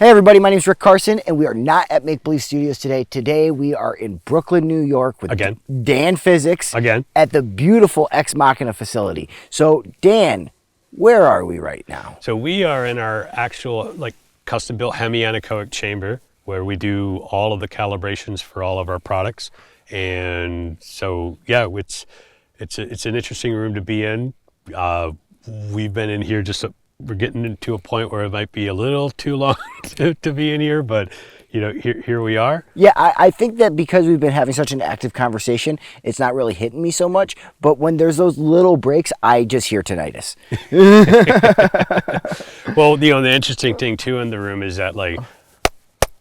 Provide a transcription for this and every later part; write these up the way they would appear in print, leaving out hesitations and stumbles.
Hey everybody, my name is Rick Carson, and we are not at Make Believe Studios today. Today we are in Brooklyn, New York with Dan Physics at the beautiful Ex Machina facility. So Dan, where are we right now? So we are in our actual custom-built hemi-anechoic chamber where we do all of the calibrations for all of our products. And so yeah, it's an interesting room to be in. We've been in here we're getting into a point where it might be a little too long to be in here, but you know, here we are. Yeah, I think that because we've been having such an active conversation, it's not really hitting me so much. But when there's those little breaks, I just hear tinnitus. Well, you know, the interesting thing too in the room is that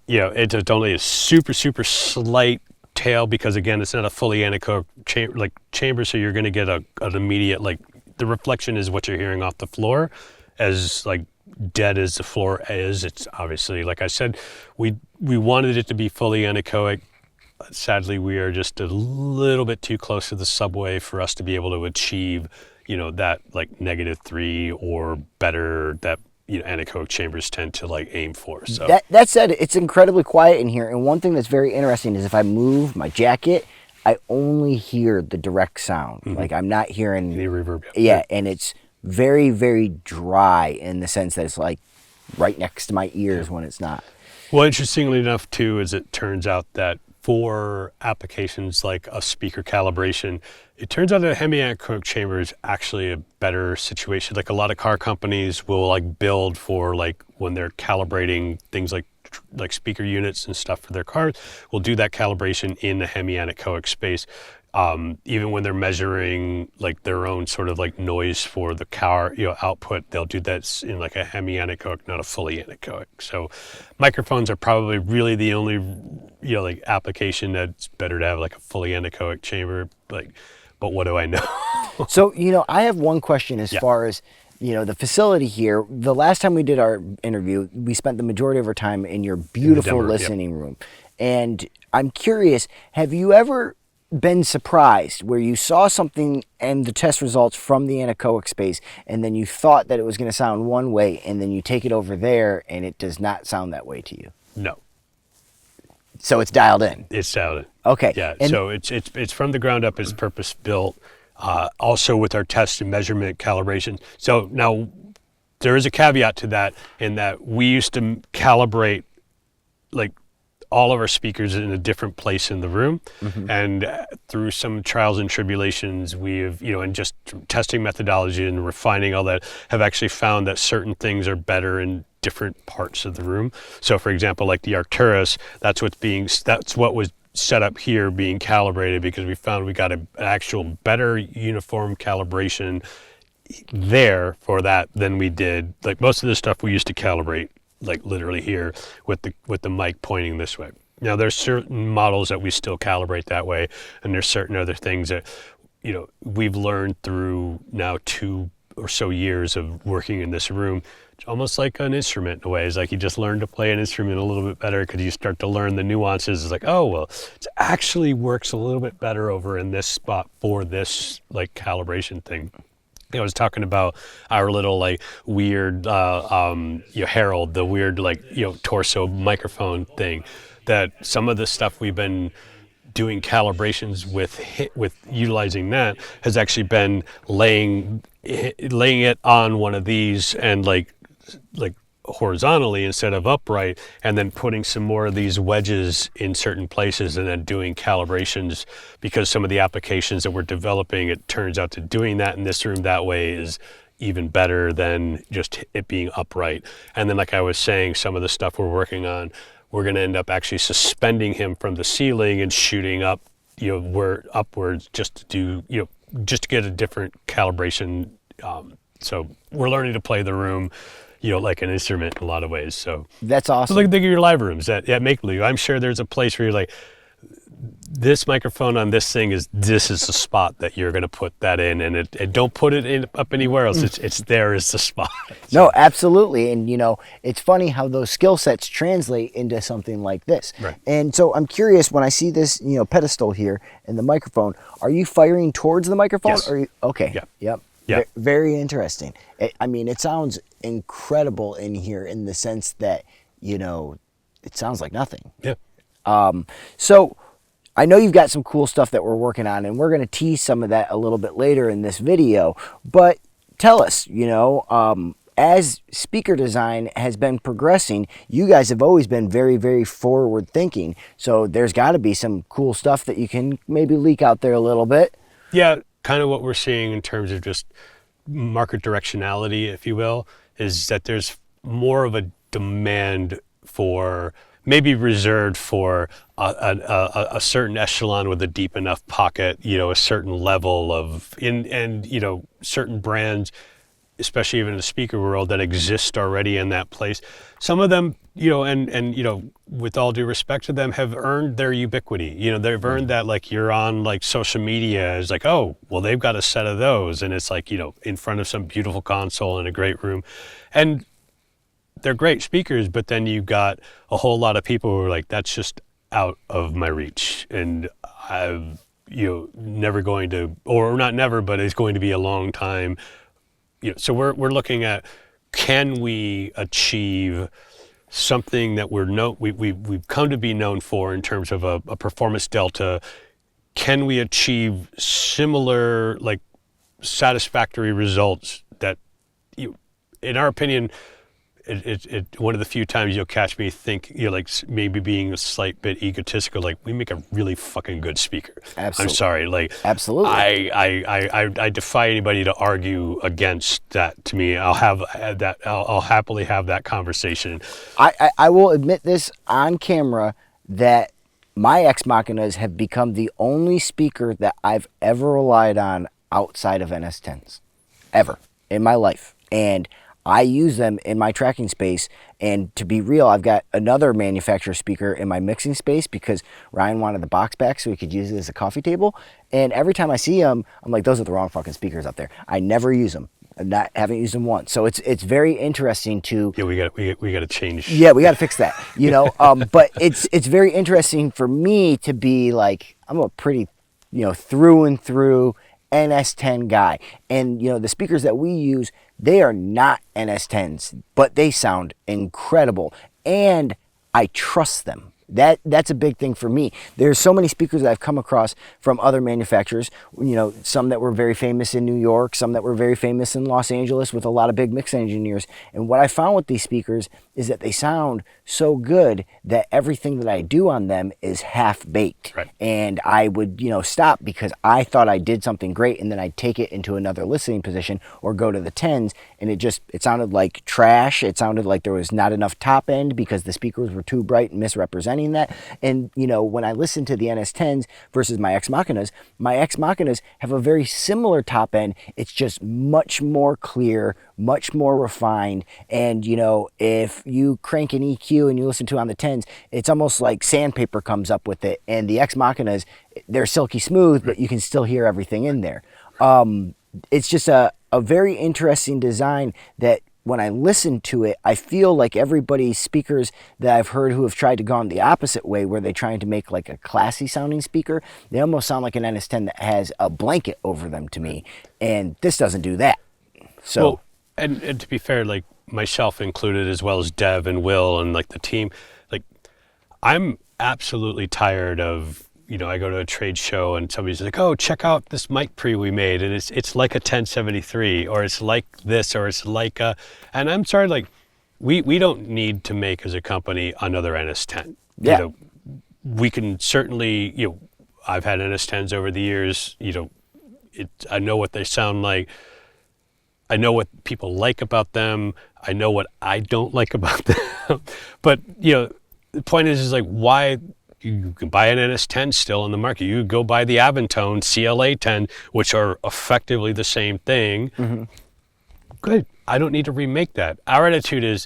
it's only a super slight tail, because again, it's not a fully anechoic chamber, so you're going to get an immediate, the reflection is what you're hearing off the floor. As dead as the floor is, it's obviously, like I said, we wanted it to be fully anechoic. Sadly, we are just a little bit too close to the subway for us to be able to achieve, that -3 or better that anechoic chambers tend to aim for. So that said, it's incredibly quiet in here, and one thing that's very interesting is if I move my jacket, I only hear the direct sound. Mm-hmm. I'm not hearing the reverb. Yeah, and it's very, very dry in the sense that it's right next to my ears when it's not. Well, interestingly enough too, is it turns out that for applications like a speaker calibration, it turns out that a hemi-anechoic chamber is actually a better situation. Like a lot of car companies will build for when they're calibrating things like speaker units and stuff for their cars, will do that calibration in the hemi-anechoic space. Even when they're measuring their own sort of noise for the car output, they'll do that in a hemi-anechoic, not a fully anechoic. So microphones are probably really the only application that's better to have a fully anechoic chamber. But what do I know? So I have one question as far as the facility here. The last time we did our interview, we spent the majority of our time in your beautiful listening room, and I'm curious, have you ever been surprised where you saw something and the test results from the anechoic space, and then you thought that it was going to sound one way, and then you take it over there and it does not sound that way to you? No. So it's dialed in. It's dialed in. Okay. Yeah. So it's from the ground up. It's purpose built. Also with our test and measurement calibration. So now there is a caveat to that, in that we used to calibrate all of our speakers in a different place in the room. Mm-hmm. And through some trials and tribulations, we've, and just testing methodology and refining all that, have actually found that certain things are better in different parts of the room. So for example, the Arcturus, that's what was set up here being calibrated, because we found we got an actual better uniform calibration there for that than we did. Most of the stuff we used to calibrate literally here with the mic pointing this way. Now there's certain models that we still calibrate that way, and there's certain other things that we've learned through now 2 or so years of working in this room. It's almost like an instrument in a way. It's you just learn to play an instrument a little bit better, because you start to learn the nuances. It's oh well, it actually works a little bit better over in this spot for this calibration thing. I was talking about our little weird Herald, the weird torso microphone thing, that some of the stuff we've been doing calibrations with utilizing that has actually been laying it on one of these and horizontally instead of upright, and then putting some more of these wedges in certain places, and then doing calibrations, because some of the applications that we're developing, it turns out that doing that in this room that way is even better than just it being upright. And then I was saying, some of the stuff we're working on, we're going to end up actually suspending him from the ceiling and shooting up we're upwards, just to do just to get a different calibration. So we're learning to play the room like an instrument in a lot of ways. So that's awesome. Think of your live rooms at Make Believe. I'm sure there's a place where you're this microphone on this thing this is the spot that you're going to put that in, and don't put it up anywhere else. It's there is the spot. So. No, absolutely. And it's funny how those skill sets translate into something like this. Right. And so I'm curious, when I see this pedestal here and the microphone, are you firing towards the microphone? Yes. Or okay. Yep. Very interesting. It sounds incredible in here, in the sense that it sounds like nothing. Yeah. So I know you've got some cool stuff that we're working on, and we're going to tease some of that a little bit later in this video. But tell us, as speaker design has been progressing, you guys have always been very, very forward thinking. So there's got to be some cool stuff that you can maybe leak out there a little bit. Yeah, kind of what we're seeing in terms of just market directionality, if you will, is that there's more of a demand for, maybe reserved for a certain echelon with a deep enough pocket, a certain level of, and certain brands, especially even in the speaker world, that exist already in that place. Some of them, and with all due respect to them, have earned their ubiquity. They've earned that, like, you're on like social media, it's like, oh, well, they've got a set of those, and it's like, in front of some beautiful console in a great room. And they're great speakers, but then you've got a whole lot of people who are like, that's just out of my reach, and I've never going to, or not never, but it's going to be a long time. So we're looking at, can we achieve something that we've come to be known for in terms of a performance delta? Can we achieve similar, like, satisfactory results that, in our opinion, it one of the few times you'll catch me think, like, maybe being a slight bit egotistical, like, we make a really fucking good speaker. Absolutely. I'm sorry, like, absolutely. I defy anybody to argue against that. To me, I'll happily have that conversation. I will admit this on camera, that my Ex Machinas have become the only speaker that I've ever relied on outside of NS10s, ever in my life. And I use them in my tracking space, and to be real, I've got another manufacturer speaker in my mixing space because Ryan wanted the box back so he could use it as a coffee table. And every time I see them, I'm like, those are the wrong fucking speakers up there. I never use them. Haven't used them once. So it's very interesting to... Yeah, we got to change. Yeah, we got to fix that, But it's very interesting for me to be like, I'm a pretty, through and through NS10 guy. And, the speakers that we use, they are not NS10s, but they sound incredible. And I trust them. That's a big thing for me. There's so many speakers that I've come across from other manufacturers, some that were very famous in New York, some that were very famous in Los Angeles with a lot of big mix engineers. And what I found with these speakers is that they sound so good that everything that I do on them is half-baked. Right. And I would, stop because I thought I did something great, and then I'd take it into another listening position or go to the 10s, and it sounded like trash. It sounded like there was not enough top end because the speakers were too bright and misrepresenting that. And when I listen to the NS10s versus my Ex Machinas have a very similar top end. It's just much more clear, much more refined. And if you crank an EQ and you listen to it on the 10s, it's almost like sandpaper comes up with it. And the Ex Machinas, they're silky smooth, but you can still hear everything in there. It's just a very interesting design that when I listen to it, I feel like everybody's speakers that I've heard who have tried to go on the opposite way, where they're trying to make like a classy sounding speaker, they almost sound like an NS10 that has a blanket over them to me. And this doesn't do that. So, well, and to be fair, like myself included, as well as Dev and Will and like the team, like, I'm absolutely tired of, I go to a trade show and somebody's like, oh, check out this mic pre we made, and it's like a 1073, or it's like this, or it's like a, and I'm sorry, like, we don't need to make as a company another NS10. Yeah. We can certainly, I've had NS10s over the years, I know what they sound like. I know what people like about them. I know what I don't like about them. But, the point is like, why? You can buy an NS10 still in the market. You go buy the Aventone CLA 10, which are effectively the same thing. Mm-hmm. Good. I don't need to remake that. Our attitude is,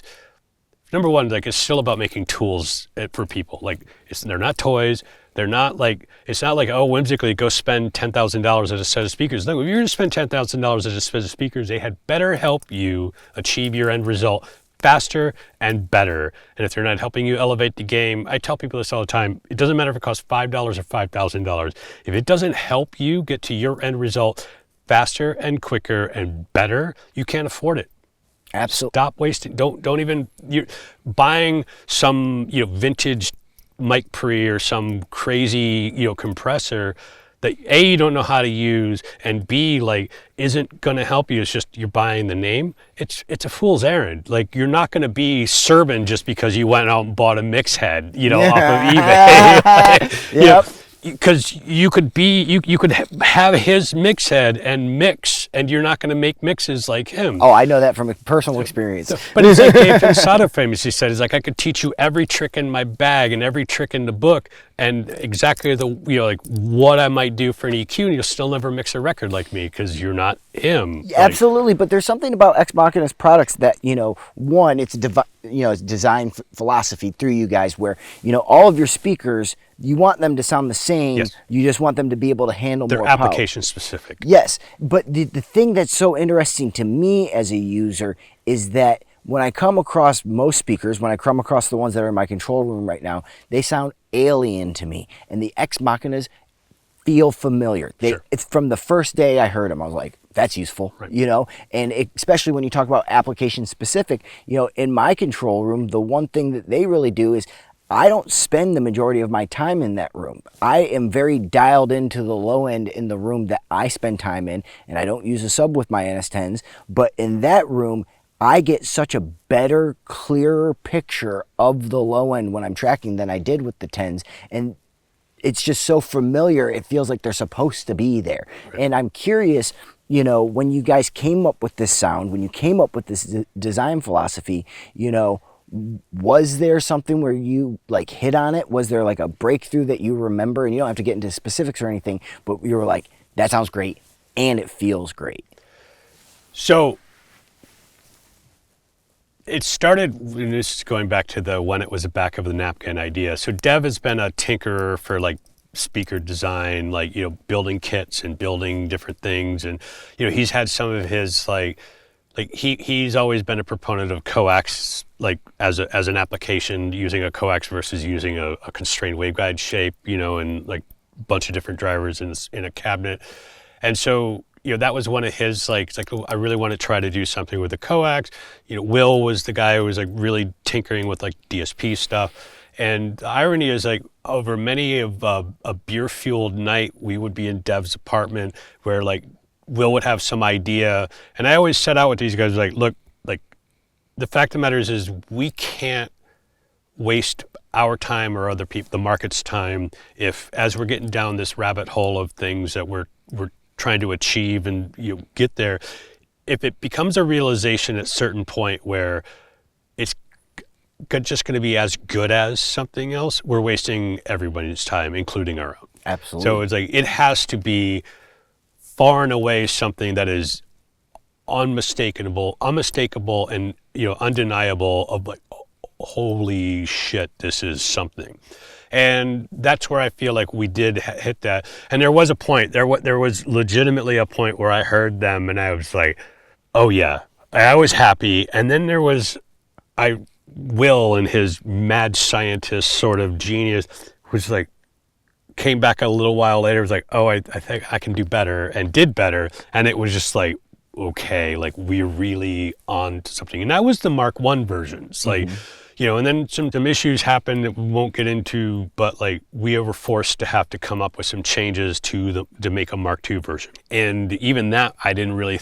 number one, like, it's still about making tools for people. Like, they're not toys. They're not like, it's not like, oh, whimsically go spend $10,000 at a set of speakers. No, if you're going to spend $10,000 at a set of speakers, they had better help you achieve your end result faster and better. And if they're not helping you elevate the game, I tell people this all the time, it doesn't matter if it costs $5 or $5,000. If it doesn't help you get to your end result faster and quicker and better, you can't afford it. Absolutely. Stop wasting. Don't even. You're buying some vintage mic pre or some crazy compressor that A, you don't know how to use, and B, like isn't going to help you. It's just you're buying the name. It's a fool's errand. Like you're not going to be Serban just because you went out and bought a mix head off of eBay. Yep. Because you could have his mix head and mix, and you're not going to make mixes like him. Oh, I know that from a personal experience. But it's like Dave Pensado famously said, "Is like I could teach you every trick in my bag and every trick in the book, and exactly the like what I might do for an EQ, and you'll still never mix a record like me because you're not him." Absolutely, but there's something about Ex Machina's products that one, it's it's design philosophy through you guys, where all of your speakers, you want them to sound the same. Yes. You just want them to be able to handle They're more power. application specific. Yes, but the thing that's so interesting to me as a user is that when I come across most speakers, when I come across the ones that are in my control room right now, they sound alien to me, and the Ex Machinas feel familiar. Sure. It's from the first day I heard them, I was like, that's useful, Right. and especially when you talk about application specific, in my control room, the one thing that they really do is I don't spend the majority of my time in that room. I am very dialed into the low end in the room that I spend time in, and I don't use a sub with my NS10s, but in that room, I get such a better, clearer picture of the low end when I'm tracking than I did with the 10s, and it's just so familiar, it feels like they're supposed to be there. Right. And I'm curious, when you guys came up with this sound, when you came up with this design philosophy, was there something where you like hit on it? Was there like a breakthrough that you remember? And you don't have to get into specifics or anything, but you were like, that sounds great and it feels great. So it started, and this is going back to when it was a back of the napkin idea. So Dev has been a tinkerer for like speaker design, like, building kits and building different things. And, he's had some of his like he's always been a proponent of coax, like as an application, using a coax versus using a constrained waveguide shape, and like a bunch of different drivers in a cabinet. And so, that was one of his, like, it's like, I really want to try to do something with the coax. Will was the guy who was like really tinkering with like DSP stuff. And the irony is, like, over many of a beer-fueled night, we would be in Dev's apartment where like Will would have some idea. And I always set out with these guys like, look, like the fact of the matter is we can't waste our time or other people, the market's time, if as we're getting down this rabbit hole of things that we're trying to achieve and get there, if it becomes a realization at a certain point where it's just going to be as good as something else, we're wasting everybody's time, including our own. Absolutely. So it's like, it has to be far and away something that is unmistakable and undeniable, of like, holy shit, this is something. And that's where I feel like we did hit that. And there was a point, there was legitimately a point where I heard them and I was like, oh yeah, I was happy. And then there was Will and his mad scientist sort of genius was like, came back a little while later, was like, oh, I think I can do better, and did better. And it was just like, okay, like we're really on to something. And that was the Mark I versions. Like, and then some issues happened that we won't get into, but like we were forced to have to come up with some changes to make a Mark II version. And even that, I didn't really,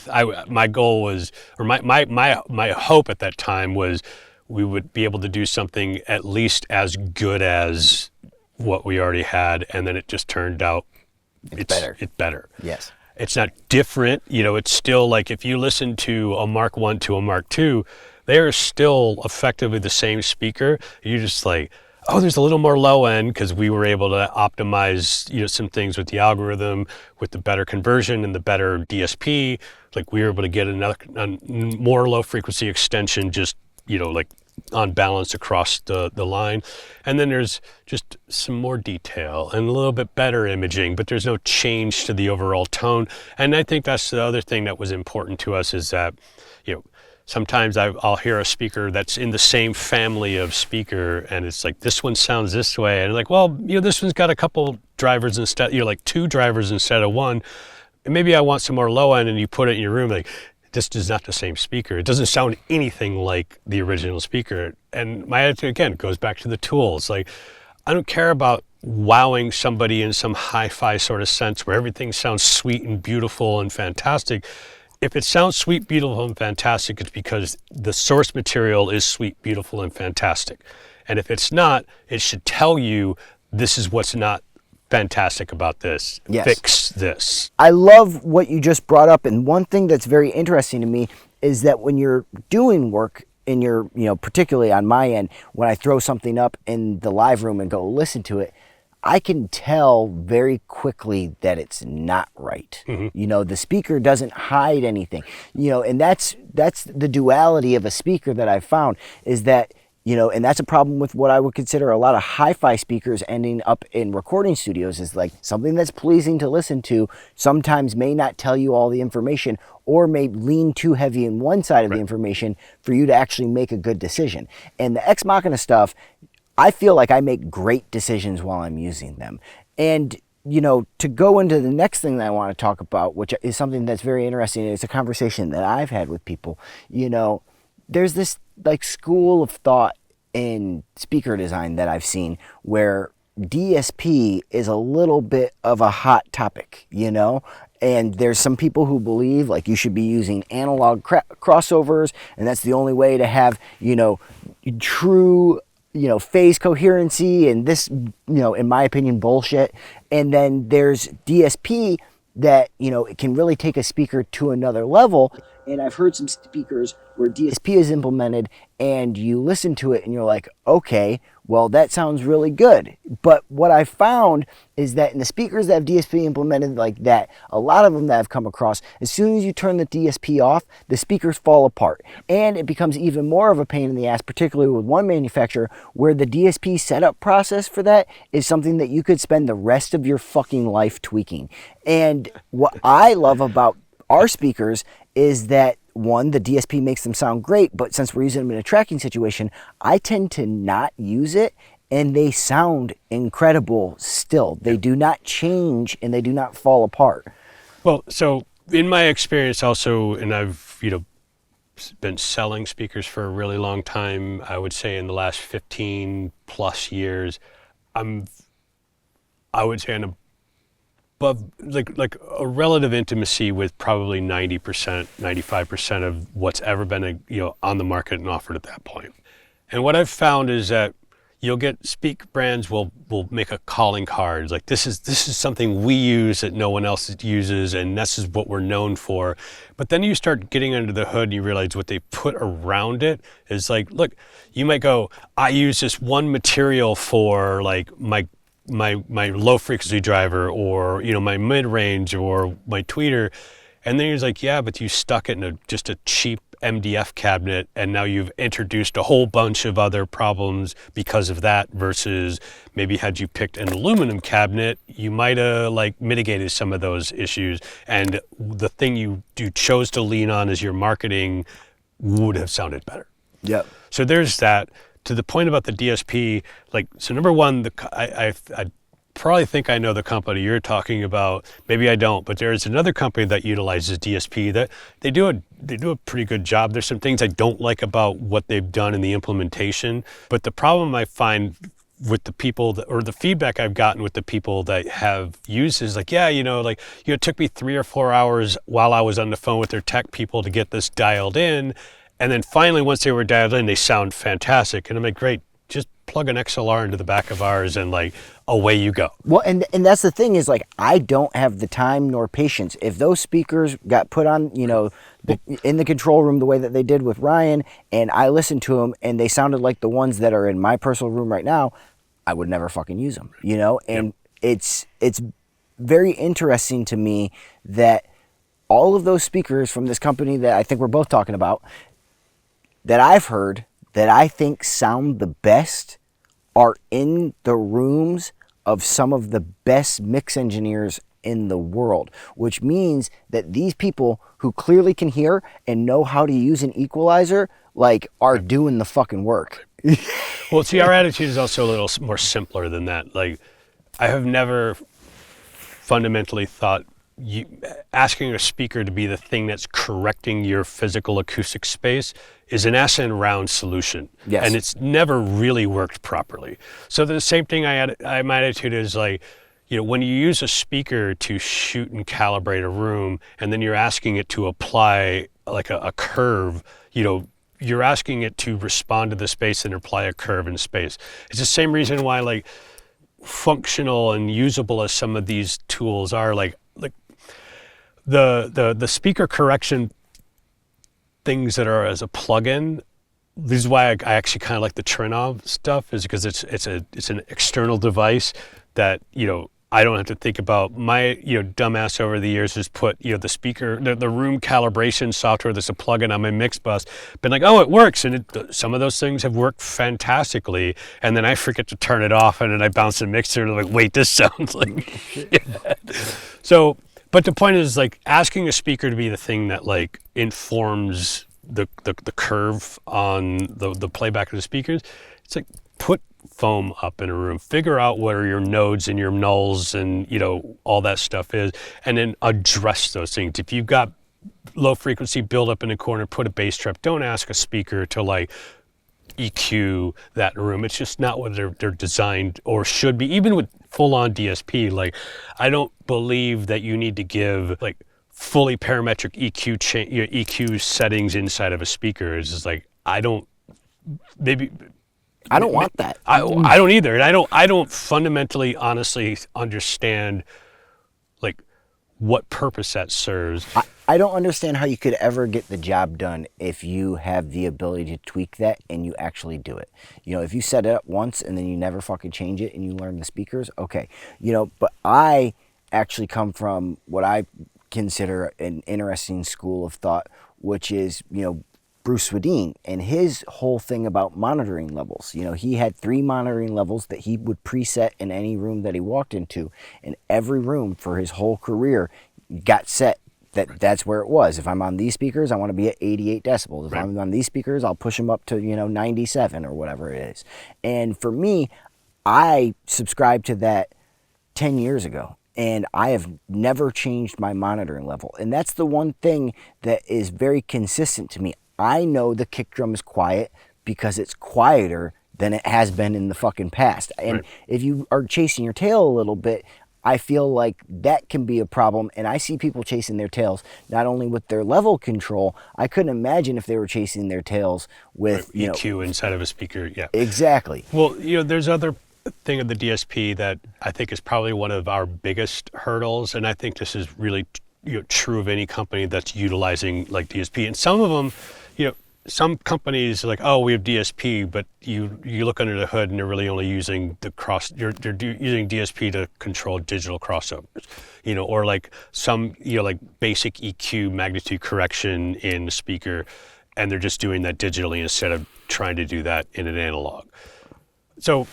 my goal was, or my hope at that time was we would be able to do something at least as good as what we already had, and then it just turned out it's better. Yes. It's not different, it's still like if you listen to a Mark I to a Mark II, they are still effectively the same speaker. You're just like, oh, there's a little more low end because we were able to optimize, some things with the algorithm, with the better conversion and the better DSP. Like we were able to get a more low frequency extension, just, like on balance across the line. And then there's just some more detail and a little bit better imaging, but there's no change to the overall tone. And I think that's the other thing that was important to us, is that, sometimes I'll hear a speaker that's in the same family of speaker, and it's like, this one sounds this way. And like, well, this one's got a couple drivers instead, like 2 drivers instead of 1. And maybe I want some more low end, and you put it in your room, like, this is not the same speaker. It doesn't sound anything like the original speaker. And my attitude, again, goes back to the tools. Like, I don't care about wowing somebody in some hi-fi sort of sense where everything sounds sweet and beautiful and fantastic. If it sounds sweet, beautiful, and fantastic, it's because the source material is sweet, beautiful, and fantastic. And if it's not, it should tell you this is what's not fantastic about this. Yes. Fix this. I love what you just brought up, and one thing that's very interesting to me is that when you're doing work in your, particularly on my end, when I throw something up in the live room and go listen to it, I can tell very quickly that it's not right. Mm-hmm. The speaker doesn't hide anything, and that's the duality of a speaker that I've found, is that and that's a problem with what I would consider a lot of hi-fi speakers ending up in recording studios, is like something that's pleasing to listen to sometimes may not tell you all the information, or may lean too heavy in one side of the information for you to actually make a good decision. And the Ex Machina stuff, I feel like I make great decisions while I'm using them. And to go into the next thing that I want to talk about, which is something that's very interesting, and it's a conversation that I've had with people, there's this like school of thought in speaker design that I've seen where DSP is a little bit of a hot topic, and there's some people who believe like you should be using analog crossovers, and that's the only way to have, true, phase coherency, and this, in my opinion, bullshit. And then there's DSP that, it can really take a speaker to another level. And I've heard some speakers where DSP is implemented and you listen to it and you're like, okay, well, that sounds really good. But what I found is that in the speakers that have DSP implemented like that, a lot of them that I've come across, as soon as you turn the DSP off, the speakers fall apart. And it becomes even more of a pain in the ass, particularly with one manufacturer, where the DSP setup process for that is something that you could spend the rest of your fucking life tweaking. And what I love about our speakers is that, one, the DSP makes them sound great, but since we're using them in a tracking situation, I tend to not use it, and they sound incredible still. They do not change, and they do not fall apart. Well, so in my experience also, and I've, been selling speakers for a really long time, I would say in the last 15 plus years, I would say I'm above, like a relative intimacy with probably 90%, 95% of what's ever been on the market and offered at that point. And what I've found is that you'll get brands will make a calling card, like this is something we use that no one else uses, and this is what we're known for. But then you start getting under the hood and you realize what they put around it is like, look, you might go, I use this one material for like my low frequency driver, or my mid range, or my tweeter, and then he's like, yeah, but you stuck it in just a cheap MDF cabinet, and now you've introduced a whole bunch of other problems because of that, versus maybe had you picked an aluminum cabinet, you might have like mitigated some of those issues, and the thing you chose to lean on as your marketing would have sounded better. Yep. So there's that. To the point about the DSP, so number one, I probably think I know the company you're talking about. Maybe I don't, but there's another company that utilizes DSP that they do a pretty good job. There's some things I don't like about what they've done in the implementation, but the problem I find with the people or the feedback I've gotten with the people that have used is like, yeah, it took me 3 or 4 hours while I was on the phone with their tech people to get this dialed in. And then finally, once they were dialed in, they sound fantastic. And I'm like, great, just plug an XLR into the back of ours and like, away you go. Well, and that's the thing is like, I don't have the time nor patience. If those speakers got put on, in the control room the way that they did with Ryan, and I listened to them and they sounded like the ones that are in my personal room right now, I would never fucking use them, And it's very interesting to me that all of those speakers from this company that I think we're both talking about, that I've heard that I think sound the best, are in the rooms of some of the best mix engineers in the world, which means that these people who clearly can hear and know how to use an equalizer, are doing the fucking work. Well, see, our attitude is also a little more simpler than that. Like, I have never fundamentally thought asking a speaker to be the thing that's correcting your physical acoustic space is an S-and-round solution. Yes. And it's never really worked properly. So the same thing my attitude is like, when you use a speaker to shoot and calibrate a room, and then you're asking it to apply like a curve, you're asking it to respond to the space and apply a curve in space. It's the same reason why like functional and usable as some of these tools are, like the speaker correction things that are as a plugin. This is why I actually kind of like the Trinov stuff, is because it's an external device that I don't have to think about. My dumbass over the years has put the speaker, the room calibration software that's a plugin on my mix bus, been like, oh, it works, and some of those things have worked fantastically, and then I forget to turn it off, and then I bounce the mixer and I'm like, wait, this sounds like shit. So, but the point is like asking a speaker to be the thing that like informs the curve on the playback of the speakers. It's like put foam up in a room, figure out what are your nodes and your nulls and all that stuff is, and then address those things. If you've got low frequency build up in the corner, put a bass trap. Don't ask a speaker to like EQ that room. It's just not what they're designed or should be. Even with full-on DSP, like I don't believe that you need to give like fully parametric EQ settings inside of a speaker. It's just like I don't want that. I don't either, and I don't fundamentally, honestly understand like what purpose that serves. I don't understand how you could ever get the job done if you have the ability to tweak that and you actually do it. If you set it up once and then you never fucking change it and you learn the speakers, okay. But I actually come from what I consider an interesting school of thought, which is, Bruce Swedien and his whole thing about monitoring levels. He had 3 monitoring levels that he would preset in any room that he walked into, and every room for his whole career got set that's where it was. If I'm on these speakers, I want to be at 88 decibels. If I'm on these speakers, I'll push them up to 97 or whatever it is. And for me, I subscribed to that 10 years ago. And I have never changed my monitoring level. And that's the one thing that is very consistent to me. I know the kick drum is quiet because it's quieter than it has been in the fucking past. And if you are chasing your tail a little bit, I feel like that can be a problem. And I see people chasing their tails not only with their level control. I couldn't imagine if they were chasing their tails with EQ inside of a speaker. Yeah, exactly. Well, there's other thing of the DSP that I think is probably one of our biggest hurdles, and I think this is really true of any company that's utilizing like DSP. And some of them, some companies are like, oh, we have DSP, but you look under the hood and they're really only using they're using DSP to control digital crossovers, or like some like basic EQ magnitude correction in the speaker, and they're just doing that digitally instead of trying to do that in an analog. So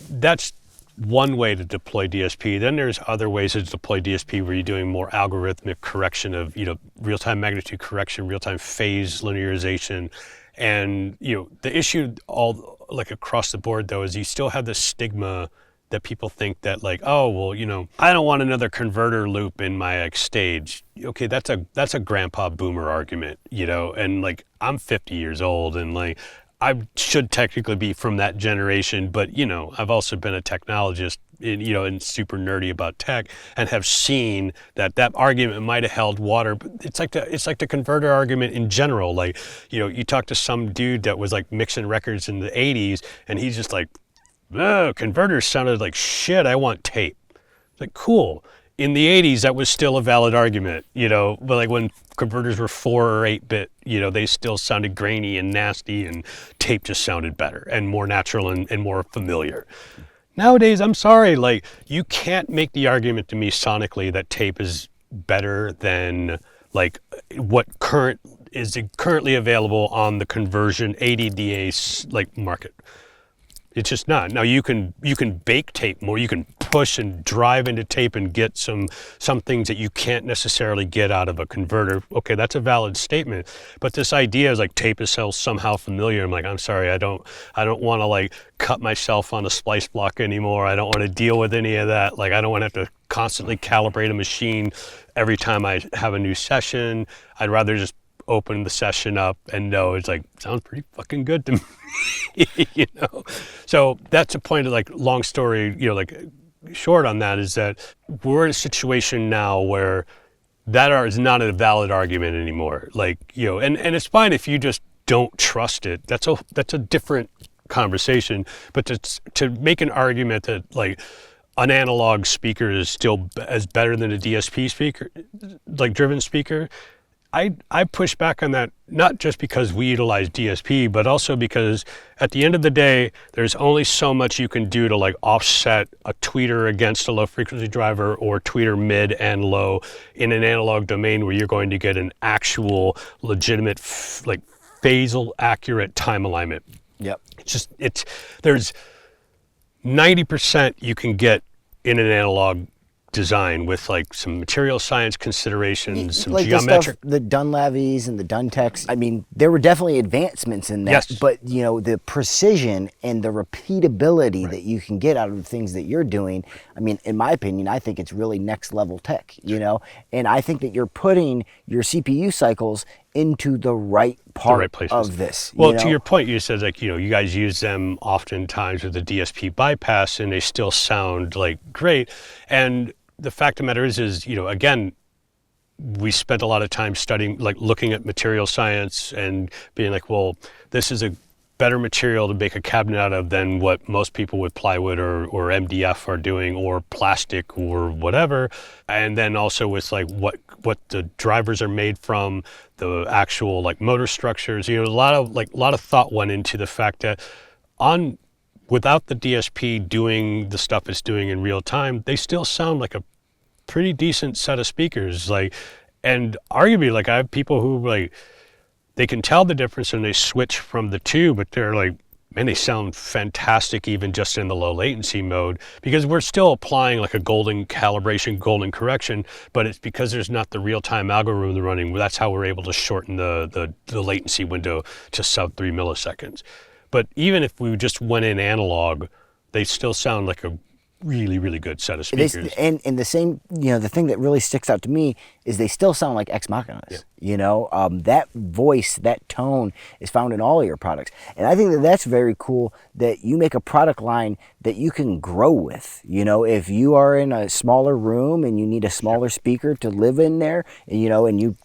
that's one way to deploy DSP. Then there's other ways to deploy DSP where you're doing more algorithmic correction of, real-time magnitude correction, real-time phase linearization. And, the issue all like across the board though, is you still have the stigma that people think that like, oh, well, I don't want another converter loop in my stage. Okay, that's a grandpa boomer argument, and like I'm 50 years old and like, I should technically be from that generation, but I've also been a technologist, and super nerdy about tech, and have seen that argument might have held water. But it's like the converter argument in general. Like, you talk to some dude that was like mixing records in the '80s, and he's just like, "Oh, converters sounded like shit. I want tape." It's like, cool. In the 80s, that was still a valid argument, but like when converters were 4 or 8-bit, they still sounded grainy and nasty, and tape just sounded better and more natural and more familiar. Nowadays, I'm sorry, like you can't make the argument to me sonically that tape is better than like what is currently available on the conversion ADDA like market. It's just not. Now you can bake tape more. You can push and drive into tape and get some things that you can't necessarily get out of a converter. Okay, that's a valid statement. But this idea is like tape is somehow familiar. I'm like, I'm sorry, I don't want to like cut myself on a splice block anymore. I don't want to deal with any of that. Like I don't want to have to constantly calibrate a machine every time I have a new session. I'd rather just open the session up and know it's like, sounds pretty fucking good to me, you know? So that's a point of like, long story, you know, like short on that is that we're in a situation now where that is not a valid argument anymore. Like, you know, and it's fine if you just don't trust it. That's a different conversation, but to make an argument that like an analog speaker is still as better than a DSP speaker, like driven speaker, I push back on that, not just because we utilize DSP, but also because at the end of the day, there's only so much you can do to like offset a tweeter against a low frequency driver or tweeter mid and low in an analog domain where you're going to get an actual legitimate like phasal accurate time alignment. Yep. There's 90% you can get in an analog design with like some material science considerations, some like geometric. The Dunlavies and the Duntecs. I mean, there were definitely advancements in that, yes. But you know, the precision and the repeatability that you can get out of the things that you're doing. I mean, in my opinion, I think it's really next level tech, you know, and I think that you're putting your CPU cycles into the right part of this. Well, to your point, you said like, you know, you guys use them oftentimes with the DSP bypass and they still sound like great. And the fact of the matter is, you know, again, we spent a lot of time studying, like looking at material science and being like, well, this is a better material to make a cabinet out of than what most people with plywood or MDF are doing, or plastic or whatever. And then also with like what the drivers are made from, the actual like motor structures, you know, a lot of thought went into the fact that without the DSP doing the stuff it's doing in real time, they still sound like a pretty decent set of speakers. Like, and arguably, like I have people who like, they can tell the difference and they switch from the two, but they're like, man, they sound fantastic even just in the low latency mode, because we're still applying like a golden calibration, golden correction, but it's because there's not the real-time algorithm running. That's how we're able to shorten the latency window to sub 3 milliseconds. But even if we just went in analog, they still sound like a really, really good set of speakers. And the same, you know, the thing that really sticks out to me is they still sound like ex machinas. Yeah. You know, that voice, that tone is found in all of your products. And I think that that's very cool that you make a product line that you can grow with. You know, if you are in a smaller room and you need a smaller speaker to live in there, and, you know, and you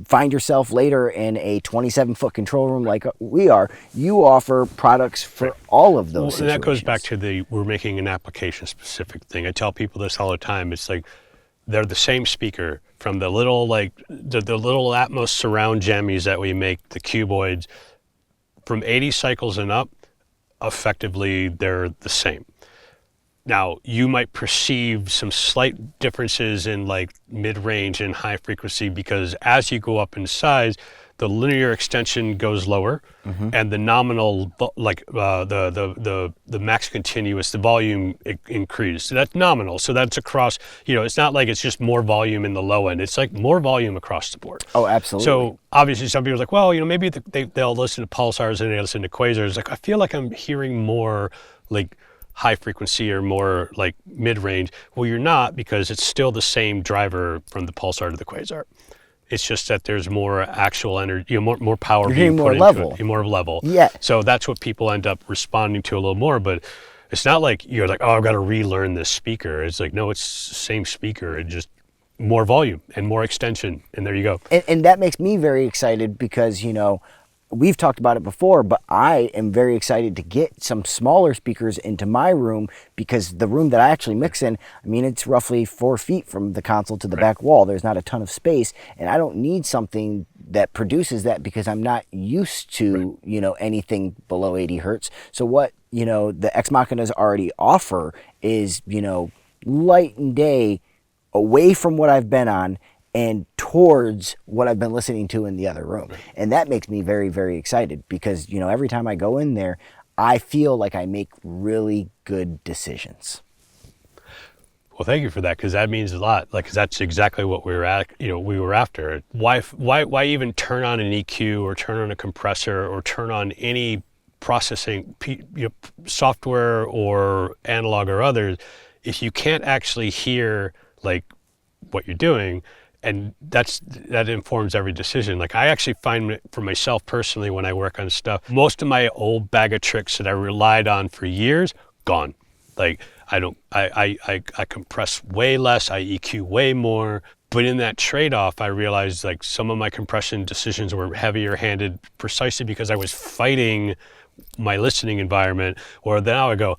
find yourself later in a 27-foot control room like we are, you offer products for all of those situations. And that goes back to we're making an application-specific thing. I tell people this all the time. It's like they're the same speaker from the little, like, the little Atmos surround jammies that we make, the cuboids, from 80 cycles and up, effectively they're the same. Now, you might perceive some slight differences in like mid-range and high frequency, because as you go up in size, the linear extension goes lower, and the nominal, like the max continuous, the volume increases. So that's nominal. So that's across, you know, it's not like it's just more volume in the low end. It's like more volume across the board. Oh, absolutely. So obviously some people are like, well, you know, maybe they'll listen to pulsars and they listen to quasars. Like, I feel like I'm hearing more like high frequency or more like mid-range. Well, you're not, because it's still the same driver from the pulsar to the quasar. It's just that there's more actual energy, you know, more power being put into it, more level. Yeah. So that's what people end up responding to a little more. But it's not like you're like, oh, I've got to relearn this speaker. It's like, no, it's the same speaker. It just more volume and more extension, and there you go. And that makes me very excited because, you know, we've talked about it before, but I am very excited to get some smaller speakers into my room, because the room that I actually mix in, I mean, it's roughly 4 feet from the console to the back wall. There's not a ton of space, and I don't need something that produces that, because I'm not used to, you know, anything below 80 hertz. So what, you know, the Ex Machinas already offer is, you know, light and day away from what I've been on and towards what I've been listening to in the other room. And that makes me very, very excited, because, you know, every time I go in there, I feel like I make really good decisions. Well, thank you for that, because that means a lot. Like, 'cause that's exactly what we were at. We were after. Why even turn on an EQ or turn on a compressor or turn on any processing software or analog or others if you can't actually hear like what you're doing? And that informs every decision. Like, I actually find for myself personally, when I work on stuff, most of my old bag of tricks that I relied on for years, gone. Like, I compress way less, I EQ way more. But in that trade-off, I realized like some of my compression decisions were heavier handed precisely because I was fighting my listening environment. Or now I go,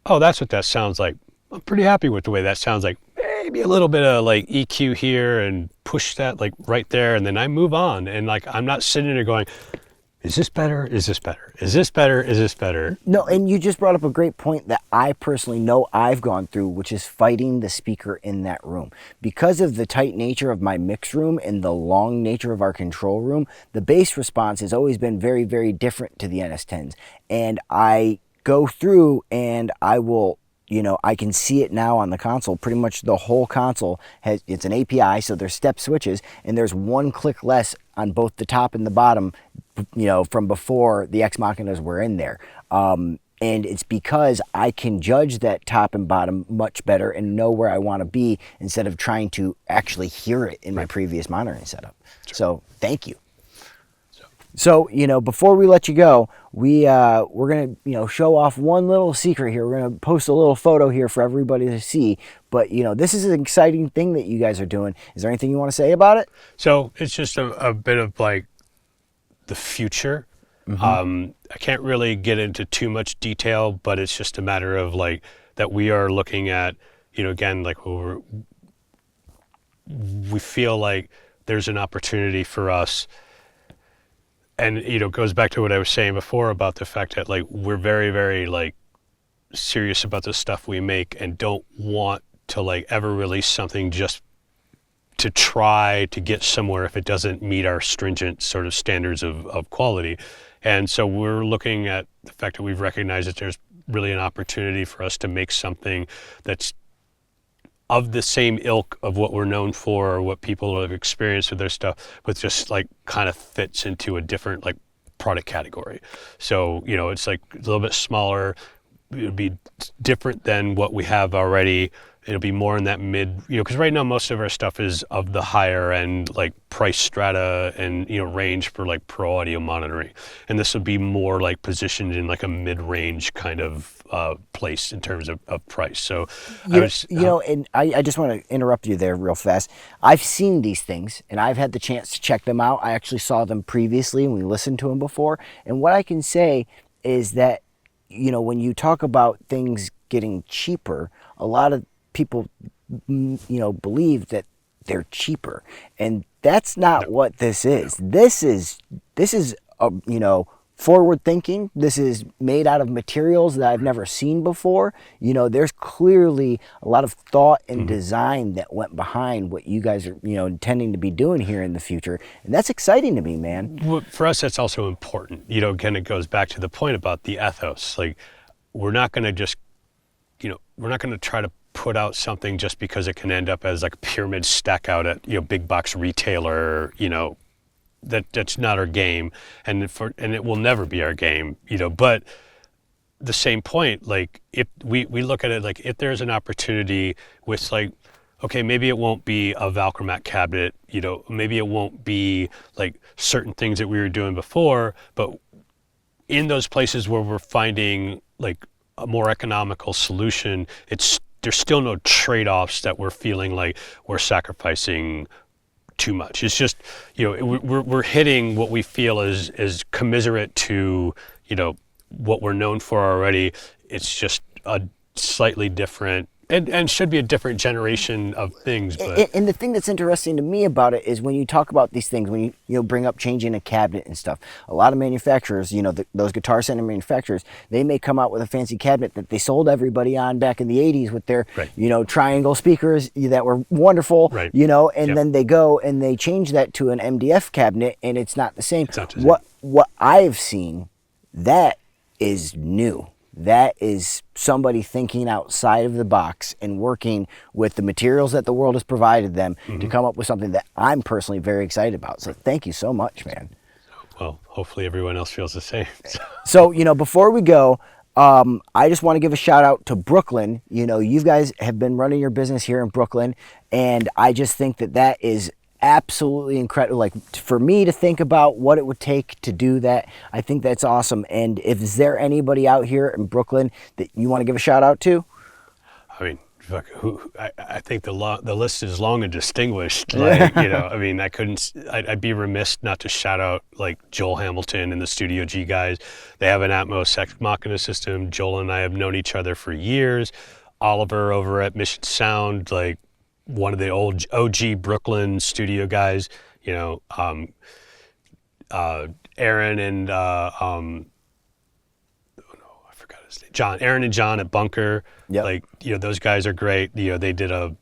oh, that's what that sounds like. I'm pretty happy with the way that sounds. Like, maybe a little bit of like EQ here and push that like right there, and then I move on. And like, I'm not sitting there going, is this better? Is this better? Is this better? Is this better? No, and you just brought up a great point that I personally know I've gone through, which is fighting the speaker in that room. Because of the tight nature of my mix room and the long nature of our control room, the bass response has always been very, very different to the NS10s. And I go through and I will, I can see it now on the console. Pretty much the whole console it's an API, so there's step switches, and there's one click less on both the top and the bottom, from before the Ex Machinas were in there. And it's because I can judge that top and bottom much better and know where I want to be instead of trying to actually hear it in my previous monitoring setup. Sure. So thank you. So, before we let you go, we're going to, show off one little secret here. We're going to post a little photo here for everybody to see. But, this is an exciting thing that you guys are doing. Is there anything you want to say about it? So it's just a bit of like the future. Mm-hmm. I can't really get into too much detail, but it's just a matter of like that we are looking at, again, like we feel like there's an opportunity for us. And, it goes back to what I was saying before about the fact that like we're very, very like serious about the stuff we make and don't want to like ever release something just to try to get somewhere if it doesn't meet our stringent sort of standards of quality. And so we're looking at the fact that we've recognized that there's really an opportunity for us to make something that's of the same ilk of what we're known for or what people have experienced with their stuff, but just like kind of fits into a different like product category. So, it's like a little bit smaller. It would be different than what we have already. It'll be more in that mid, because right now most of our stuff is of the higher end, like price strata and, range for like pro audio monitoring. And this will be more like positioned in like a mid-range kind of place in terms of price. So and I just want to interrupt you there real fast. I've seen these things and I've had the chance to check them out. I actually saw them previously and we listened to them before. And what I can say is that, when you talk about things getting cheaper, a lot of people, believe that they're cheaper, and that's not what this is. No. This is forward thinking. This is made out of materials that I've never seen before. There's clearly a lot of thought and design that went behind what you guys are, intending to be doing here in the future. And that's exciting to me, man. Well, for us, that's also important. Again, it goes back to the point about the ethos. Like, we're not going to just, we're not going to try to put out something just because it can end up as like a pyramid stack out at, big box retailer, that's not our game, and it will never be our game, but the same point, like if we look at it like if there's an opportunity with like, okay, maybe it won't be a Valchromat cabinet, maybe it won't be like certain things that we were doing before, but in those places where we're finding like a more economical solution, there's still no trade-offs that we're feeling like we're sacrificing too much. It's just, we're hitting what we feel is commiserate to, what we're known for already. It's just a slightly different and should be a different generation of things. But and the thing that's interesting to me about it is when you talk about these things, when you bring up changing a cabinet and stuff, a lot of manufacturers, those guitar center manufacturers, they may come out with a fancy cabinet that they sold everybody on back in the 80s with their, triangle speakers that were wonderful, and then they go and they change that to an MDF cabinet and it's not the same. It's not the same. What I've seen, that is new. that is somebody thinking outside of the box and working with the materials that the world has provided them to come up with something that I'm personally very excited about. So thank you so much, man. Well, hopefully everyone else feels the same. So, before we go, I just want to give a shout out to Brooklyn. You guys have been running your business here in Brooklyn, and I just think that is absolutely incredible. Like, for me to think about what it would take to do that, I think that's awesome. And if is there anybody out here in Brooklyn that you want to give a shout out to? I mean, fuck, I think the list is long and distinguished. Like, I'd be remiss not to shout out like Joel Hamilton and the Studio G guys. They have an Atmos Ex Machina system. Joel and I have known each other for years. Oliver over at Mission Sound, like one of the old OG Brooklyn studio guys. Aaron and Aaron and John at Bunker. Yep. Like, those guys are great. They did a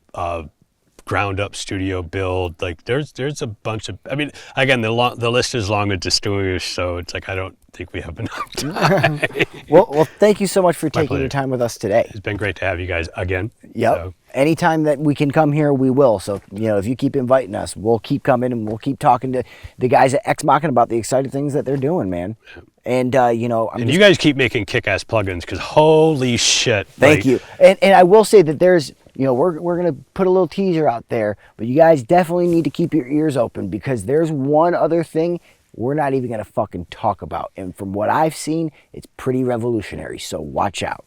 ground up studio build. Like, there's a bunch of, I mean, again, the list is long and distinguished, so it's like I don't think we have enough time. Well, thank you so much for taking your time with us today. It's been great to have you guys again. Yep. So. Anytime that we can come here, we will. So, if you keep inviting us, we'll keep coming and we'll keep talking to the guys at Ex Machina about the exciting things that they're doing, man. And, you guys keep making kick-ass plugins, because holy shit. Thank you. And I will say that there's, we're going to put a little teaser out there, but you guys definitely need to keep your ears open, because there's one other thing we're not even going to fucking talk about. And from what I've seen, it's pretty revolutionary. So watch out.